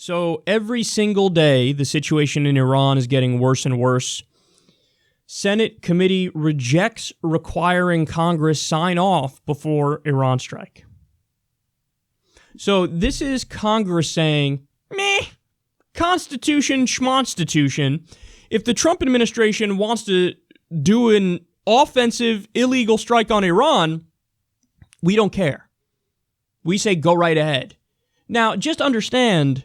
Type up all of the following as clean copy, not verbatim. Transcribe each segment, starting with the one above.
So every single day, the situation in Iran is getting worse and worse. Senate committee rejects requiring Congress sign off before Iran strike. So this is Congress saying, meh, Constitution, schmonstitution. If the Trump administration wants to do an offensive, illegal strike on Iran, we don't care. We say go right ahead. Now, just understand,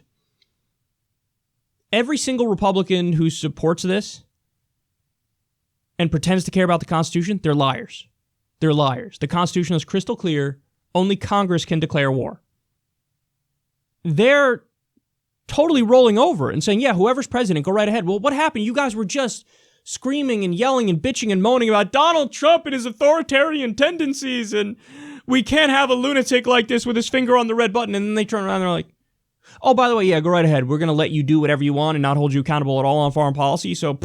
every single Republican who supports this and pretends to care about the Constitution, they're liars. They're liars. The Constitution is crystal clear. Only Congress can declare war. They're totally rolling over and saying, yeah, whoever's president, go right ahead. Well, what happened? You guys were just screaming and yelling and bitching and moaning about Donald Trump and his authoritarian tendencies, and we can't have a lunatic like this with his finger on the red button. And then they turn around and they're like, oh, by the way, yeah, go right ahead. We're going to let you do whatever you want and not hold you accountable at all on foreign policy. So,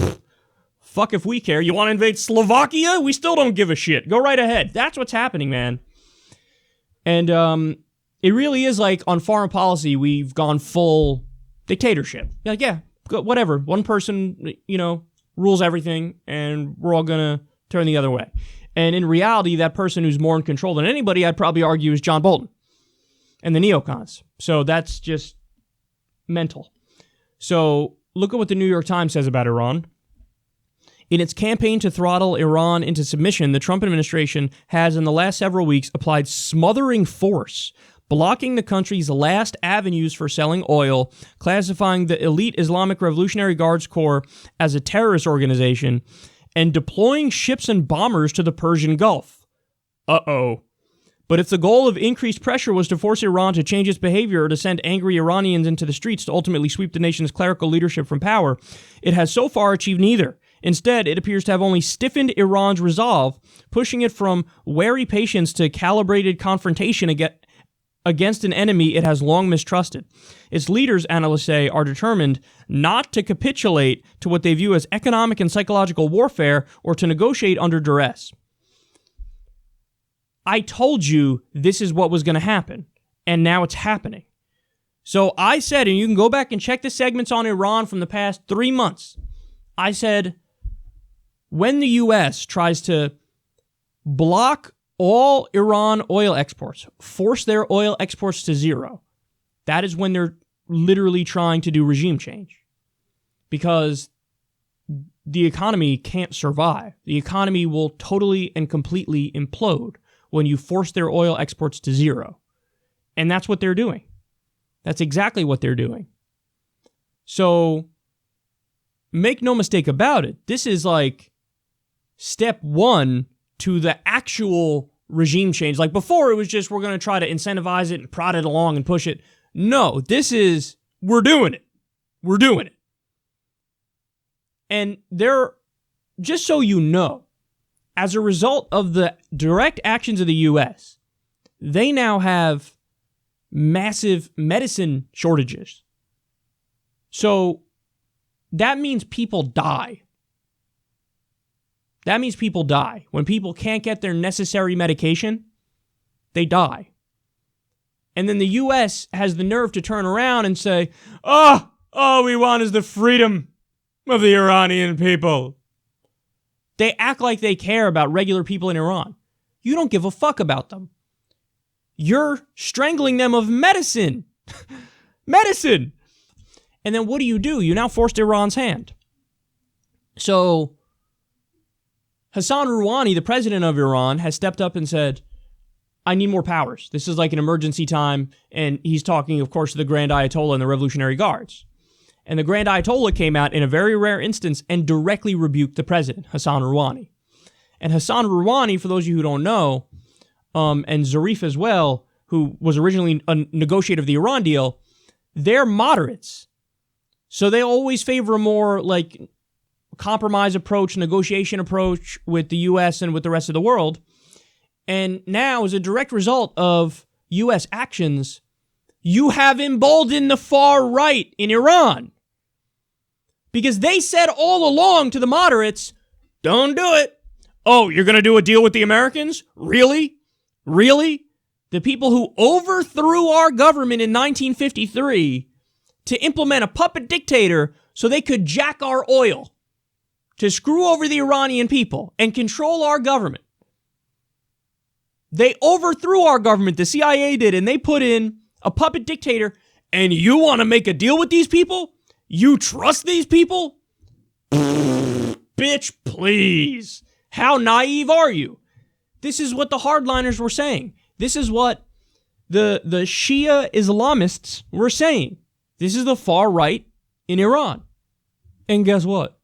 fuck if we care. You want to invade Slovakia? We still don't give a shit. Go right ahead. That's what's happening, man. And it really is like on foreign policy, we've gone full dictatorship. You're like, yeah, whatever. One person, rules everything, and we're all going to turn the other way. And in reality, that person who's more in control than anybody, I'd probably argue, is John Bolton and the neocons. So that's just mental. So look at what the New York Times says about Iran. In its campaign to throttle Iran into submission, the Trump administration has in the last several weeks applied smothering force, blocking the country's last avenues for selling oil, classifying the elite Islamic Revolutionary Guards Corps as a terrorist organization, and deploying ships and bombers to the Persian Gulf. Uh-oh. But if the goal of increased pressure was to force Iran to change its behavior or to send angry Iranians into the streets to ultimately sweep the nation's clerical leadership from power, it has so far achieved neither. Instead, it appears to have only stiffened Iran's resolve, pushing it from wary patience to calibrated confrontation against an enemy it has long mistrusted. Its leaders, analysts say, are determined not to capitulate to what they view as economic and psychological warfare or to negotiate under duress. I told you this is what was going to happen, and now it's happening. So I said, and you can go back and check the segments on Iran from the past 3 months, I said, when the U.S. tries to block all Iran oil exports, force their oil exports to zero, that is when they're literally trying to do regime change. Because the economy can't survive. The economy will totally and completely implode when you force their oil exports to zero. And that's what they're doing. That's exactly what they're doing. So, make no mistake about it, this is like step one to the actual regime change. Like before, it was just we're going to try to incentivize it and prod it along and push it. No, this is, we're doing it. We're doing it. And just so you know, as a result of the direct actions of the U.S., they now have massive medicine shortages. So that means people die. That means people die. When people can't get their necessary medication, they die. And then the U.S. has the nerve to turn around and say, all we want is the freedom of the Iranian people. They act like they care about regular people in Iran. You don't give a fuck about them. You're strangling them of medicine. Medicine! And then what do? You now forced Iran's hand. So, Hassan Rouhani, the president of Iran, has stepped up and said, I need more powers. This is like an emergency time. And he's talking, of course, to the Grand Ayatollah and the Revolutionary Guards. And the Grand Ayatollah came out in a very rare instance and directly rebuked the president, Hassan Rouhani. And Hassan Rouhani, for those of you who don't know, and Zarif as well, who was originally a negotiator of the Iran deal, they're moderates. So they always favor a more like compromise approach, negotiation approach with the U.S. and with the rest of the world. And now, as a direct result of U.S. actions, you have emboldened the far right in Iran. Because they said all along to the moderates, don't do it. Oh, you're going to do a deal with the Americans? Really? Really? The people who overthrew our government in 1953 to implement a puppet dictator so they could jack our oil, to screw over the Iranian people and control our government. They overthrew our government, the CIA did, and they put in a puppet dictator. And you want to make a deal with these people? You trust these people? Bitch, please. How naive are you? This is what the hardliners were saying. This is what the Shia Islamists were saying. This is the far right in Iran. And guess what?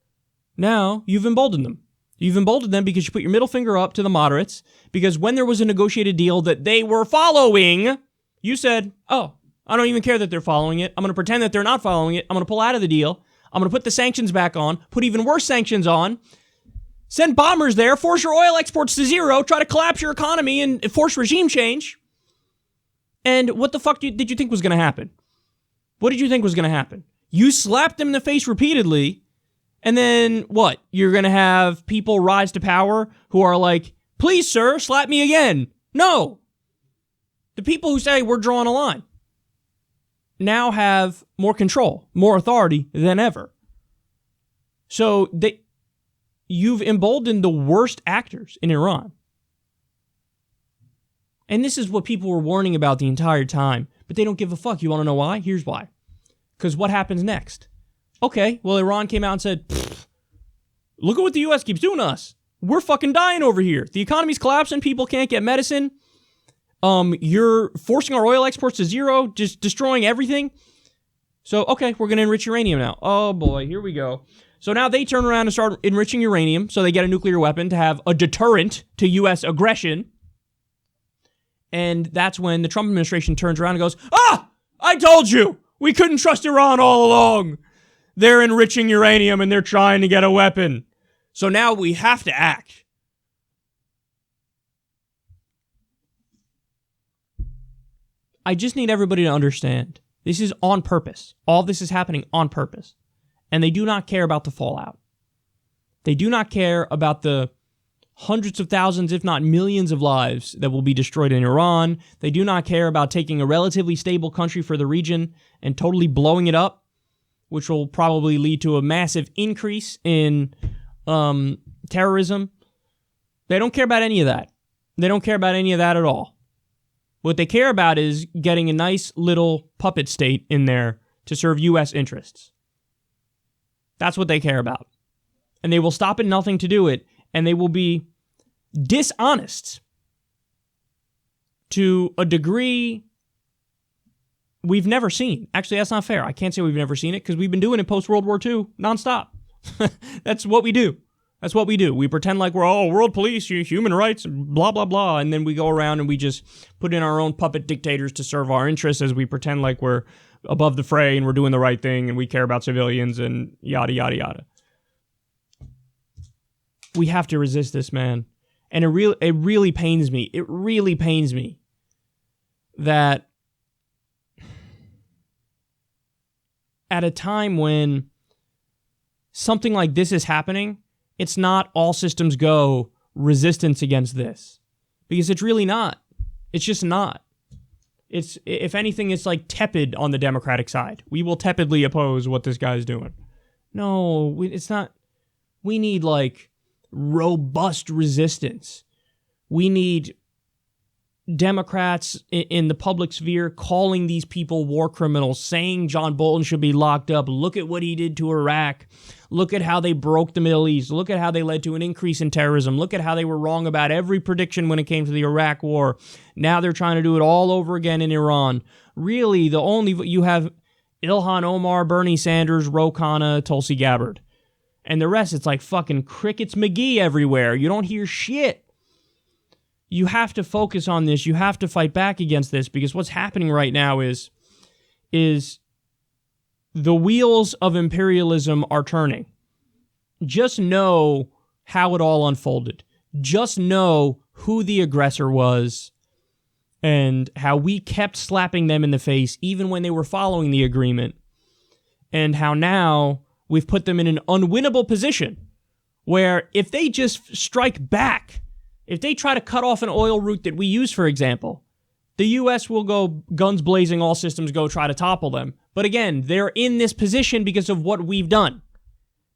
Now you've emboldened them. You've emboldened them because you put your middle finger up to the moderates, because when there was a negotiated deal that they were following, you said, oh, I don't even care that they're following it. I'm going to pretend that they're not following it. I'm going to pull out of the deal. I'm going to put the sanctions back on, put even worse sanctions on, send bombers there, force your oil exports to zero, try to collapse your economy and force regime change. And what the fuck did you think was going to happen? What did you think was going to happen? You slapped them in the face repeatedly, and then what? You're going to have people rise to power who are like, please, sir, slap me again. No. The people who say we're drawing a line now have more control, more authority than ever. So you've emboldened the worst actors in Iran. And this is what people were warning about the entire time, but they don't give a fuck. You want to know why? Here's why. Because what happens next? Okay, well, Iran came out and said, look at what the U.S. keeps doing to us. We're fucking dying over here. The economy's collapsing. People can't get medicine. You're forcing our oil exports to zero, just destroying everything. So, okay, we're going to enrich uranium now. Oh, boy, here we go. So now they turn around and start enriching uranium, so they get a nuclear weapon to have a deterrent to U.S. aggression. And that's when the Trump administration turns around and goes, I told you! We couldn't trust Iran all along! They're enriching uranium and they're trying to get a weapon. So now we have to act. I just need everybody to understand. This is on purpose. All this is happening on purpose. And they do not care about the fallout. They do not care about the hundreds of thousands, if not millions of lives that will be destroyed in Iran. They do not care about taking a relatively stable country for the region and totally blowing it up, which will probably lead to a massive increase in terrorism. They don't care about any of that. They don't care about any of that at all. What they care about is getting a nice little puppet state in there to serve U.S. interests. That's what they care about. And they will stop at nothing to do it, and they will be dishonest to a degree we've never seen. Actually, that's not fair. I can't say we've never seen it because we've been doing it post-World War II nonstop. That's what we do. That's what we do. We pretend like we're world police, human rights, blah, blah, blah. And then we go around and we just put in our own puppet dictators to serve our interests as we pretend like we're above the fray and we're doing the right thing and we care about civilians and yada, yada, yada. We have to resist this, man. And it really pains me. It really pains me that at a time when something like this is happening, it's not all systems go resistance against this. Because it's really not. It's just not. It's, if anything, it's like tepid on the Democratic side. We will tepidly oppose what this guy's doing. No, it's not. We need like robust resistance. We need Democrats in the public sphere calling these people war criminals, saying John Bolton should be locked up. Look at what he did to Iraq. Look at how they broke the Middle East. Look at how they led to an increase in terrorism. Look at how they were wrong about every prediction when it came to the Iraq war. Now they're trying to do it all over again in Iran. Really, you have Ilhan Omar, Bernie Sanders, Ro Khanna, Tulsi Gabbard. And the rest, it's like fucking Crickets McGee everywhere. You don't hear shit. You have to focus on this. You have to fight back against this because what's happening right now is the wheels of imperialism are turning. Just know how it all unfolded. Just know who the aggressor was and how we kept slapping them in the face even when they were following the agreement, and how now we've put them in an unwinnable position where if they just strike back, if they try to cut off an oil route that we use, for example, the U.S. will go guns blazing, all systems go, try to topple them. But again, they're in this position because of what we've done.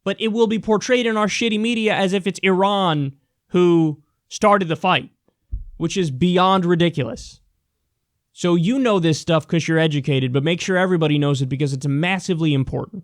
But it will be portrayed in our shitty media as if it's Iran who started the fight, which is beyond ridiculous. So you know this stuff because you're educated, but make sure everybody knows it because it's massively important.